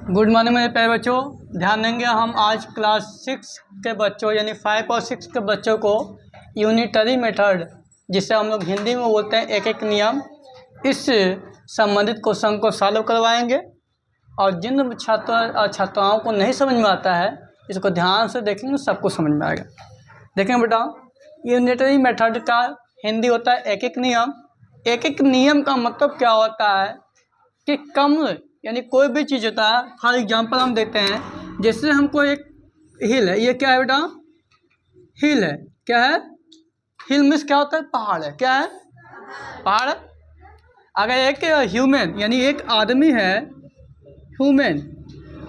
Good morning मेरे प्यारे बच्चों। ध्यान देंगे हम आज क्लास 6 के बच्चों यानी 5 और 6 के बच्चों को यूनिटरी मेथड, जिसे हम लोग हिंदी में बोलते हैं एक एक नियम, इस संबंधित क्वेश्चन को सॉल्व करवाएंगे। और जिन छात्र और छात्राओं को नहीं समझ में आता है इसको ध्यान से देखेंगे, सबको समझ में आएगा। देखें बेटा, यूनिटरी मेथड का हिंदी होता है एक एक नियम। एक एक नियम का मतलब क्या होता है कि कम यानी कोई भी चीज़ होता है। फॉर एग्जांपल हम देते हैं, जैसे हमको एक हिल है, ये क्या है बेटा? हिल है। क्या है? हिल मीन्स क्या होता है? पहाड़ है। क्या है? पहाड़ है। अगर एक ह्यूमन यानी एक आदमी है, ह्यूमन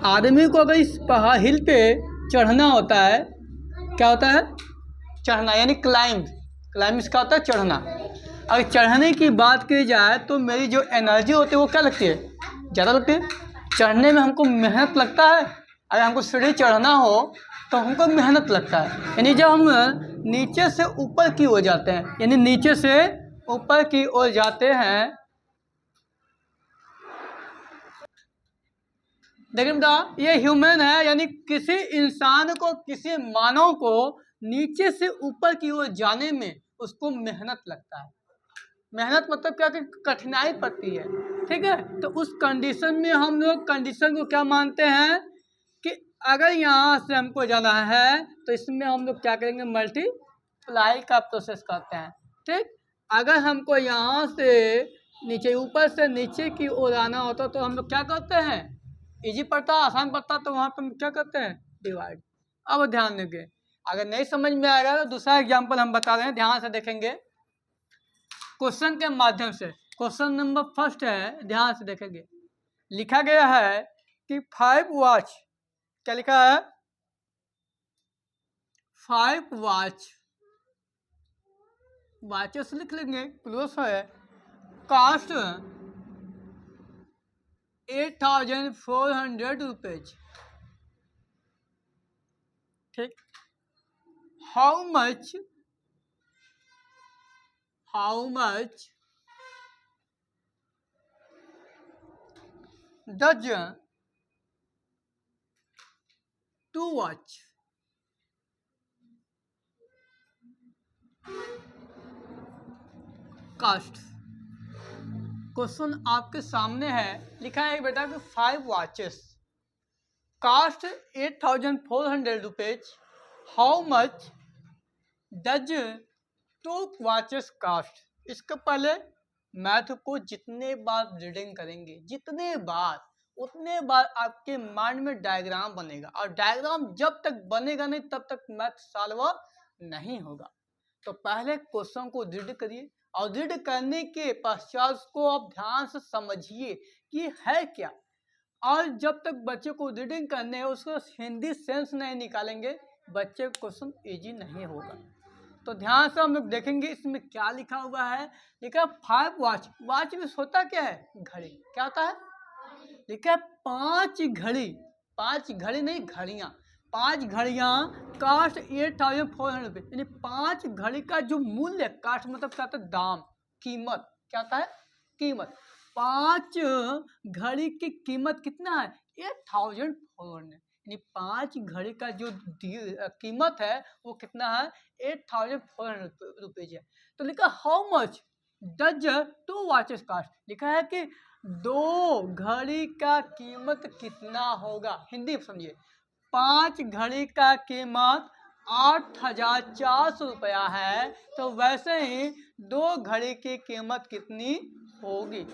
आदमी को अगर इस पहाड़ हिल पे चढ़ना होता है, क्या होता है? चढ़ना यानी क्लाइंब। क्लाइंब इसका होता है चढ़ना। अगर चढ़ने की बात की जाए तो मेरी जो एनर्जी होती है वो क्या लगती है? ज़्यादा लगती है। चढ़ने में हमको मेहनत लगता है। अगर हमको सीढ़ी चढ़ना हो तो हमको मेहनत लगता है। यानी जब हम नीचे से ऊपर की ओर जाते हैं, यानी नीचे से ऊपर की ओर जाते हैं, देखिए बेटा, ये ह्यूमन है, यानी किसी इंसान को, किसी मानव को नीचे से ऊपर की ओर जाने में उसको मेहनत लगता है। मेहनत मतलब क्या कि कठिनाई पड़ती है। ठीक है, तो उस कंडीशन में हम लोग कंडीशन को क्या मानते हैं कि अगर यहाँ से हमको जाना है तो इसमें हम लोग क्या करेंगे? मल्टीप्लाई का प्रोसेस करते हैं। ठीक, अगर हमको यहाँ से नीचे, ऊपर से नीचे की ओर आना होता तो हम लोग क्या करते हैं? इजी पड़ता, आसान पड़ता, तो वहाँ पर हम क्या करते हैं? डिवाइड। अब ध्यान देंगे, अगर नहीं समझ में आएगा तो दूसरा एग्जाम्पल हम बता रहे हैं, ध्यान से देखेंगे क्वेश्चन के माध्यम से। क्वेश्चन नंबर फर्स्ट है, ध्यान से देखेंगे। लिखा गया है कि 5 वॉच, क्या लिखा है? 5 वॉचेस लिख लेंगे, क्लोज है। Cost 8,400 rupees. ठीक, how much does 2 watch? Cost. Question आपके सामने है, लिखा है बेटा कि 5 watches cost 8,400 rupees. How much does 2 watches cost? इसके पहले मैथ को जितने बार रीडिंग करेंगे, जितने बार, उतने बार आपके माइंड में डायग्राम बनेगा, और डायग्राम जब तक बनेगा नहीं तब तक मैथ सॉल्व नहीं होगा। तो पहले क्वेश्चन को रीड करिए, और रीड करने के पश्चात उसको आप ध्यान से समझिए कि है क्या। और जब तक बच्चे को रीडिंग करने है, उसको हिंदी सेंस नहीं निकालेंगे, बच्चे को क्वेश्चन इजी नहीं होगा। तो ध्यान से हम लोग देखेंगे इसमें क्या लिखा हुआ है। लिखा 5 वॉच। वॉच में होता क्या है? घड़ी। क्या होता है? लिखा है 5 घड़ी। 5 घड़ी नहीं, घड़ियाँ। 5 घड़ियाँ कास्ट 8,400 रुपये, यानी 5 घड़ी का जो मूल्य, कास्ट मतलब क्या होता है? दाम, कीमत। क्या होता है? कीमत। 5 घड़ी की कीमत कितना है? 8,400, यानी 5 घड़ी का जो कीमत है वो कितना है? 8,400 रुपीज है। तो लिखा how much does 2 watches cost? लिखा है कि 2 घड़ी का कीमत कितना होगा। हिंदी समझिए, 5 घड़ी का कीमत 8,400 रुपया है, तो वैसे ही 2 घड़ी की कीमत कितनी होगी?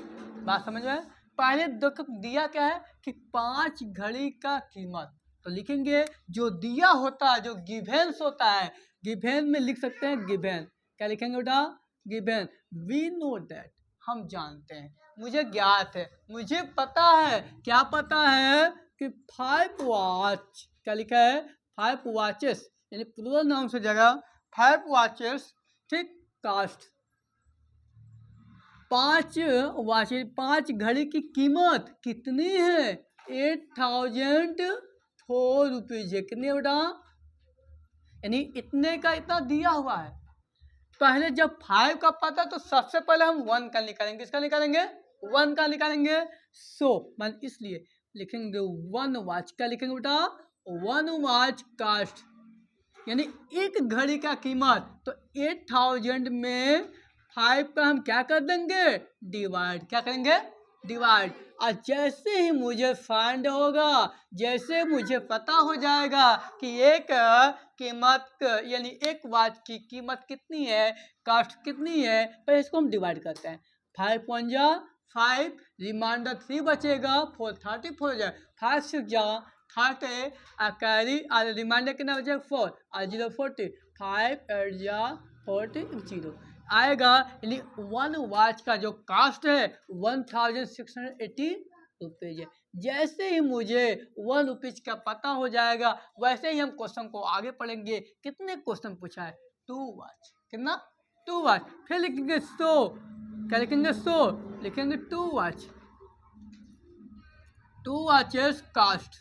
बात समझ में? पहले दिया क्या है कि 5 घड़ी का कीमत, तो लिखेंगे जो दिया होता है, जो गिवेंस होता है, गिवेन में लिख सकते हैं गिवेन। क्या लिखेंगे बेटा? गिवेन। वी नो दैट, हम जानते हैं, मुझे ज्ञात है, मुझे पता है। क्या पता है? कि 5 वॉच, क्या लिखा है? 5 वॉचेस, यानी प्लूरल नाउन से जगह 5 वॉचेस। ठीक, कास्ट 5 वॉचेस, 5 घड़ी की कीमत कितनी है? 8,004 रुपीज है। कितने बेटा? यानी इतने का इतना दिया हुआ है। पहले जब 5 का पता तो सबसे पहले हम 1 का निकालेंगे। किसका निकालेंगे? 1 का निकालेंगे। सो मान इसलिए लिखेंगे वन वॉच, क्या लिखेंगे बेटा, वन वॉच कास्ट, यानी एक घड़ी का कीमत, तो 8000 में 5 का हम क्या कर देंगे, डिवाइड, क्या करेंगे, डिवाइड। और जैसे ही मुझे फाइंड होगा, जैसे मुझे पता हो जाएगा कि एक कीमत यानी एक वॉच की कीमत कितनी है, कास्ट कितनी है, पर इसको हम डिवाइड करते हैं। 5 1 जा 5, रिमाइंडर 3 बचेगा, 4 34 हो जाए, 5 6 जा 30, कैरी और रिमाइंडर कितना बचेगा 4 और 0 40, 5 8 जा 40 0 आएगा। यानी वन वॉच का जो कास्ट है 1680 रुपीज है। जैसे ही मुझे 1 रुपीज का पता हो जाएगा, वैसे ही हम क्वेश्चन को आगे पढ़ेंगे। कितने क्वेश्चन पूछा है, 2 वॉच, कितना, 2 वॉच। फिर लिखेंगे 100, क्या लिखेंगे, 100 लिखेंगे 2 वॉच, 2 वॉचेस कास्ट,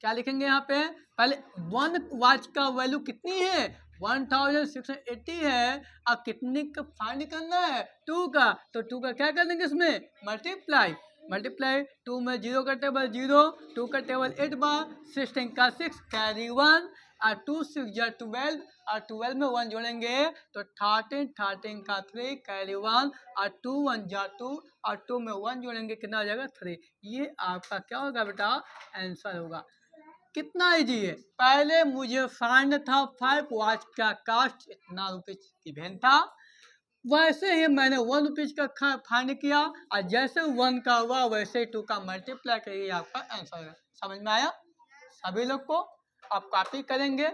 क्या लिखेंगे यहाँ पे, पहले 1 वॉच का वैल्यू कितनी है, 1680 है, और कितने का फाइंड करना है, 2 का, तो 2 का क्या कर देंगे इसमें, मल्टीप्लाई, मल्टीप्लाई 2 में 0 का टेबल 0, 2 का टेबल 8 बार, 16 का 6 कैरी 1, और 2 6 जा 12, और 12 में 1 जोड़ेंगे तो 13, 13 का 3 कैरी 1, और 2 1 जा 2, और 2 में 1 जोड़ेंगे कितना हो जाएगा 3। ये आपका क्या होगा बेटा, आंसर होगा। कितना इजी है, पहले मुझे फाइंड था 5 वॉच का कास्ट इतना रुपीज की वैन था, वैसे ही मैंने 1 रुपीज का फाइंड किया, और जैसे 1 का हुआ वैसे 2 का मल्टीप्लाई करिए, आपका आंसर है। समझ में आया सभी लोग को, आप कॉपी करेंगे।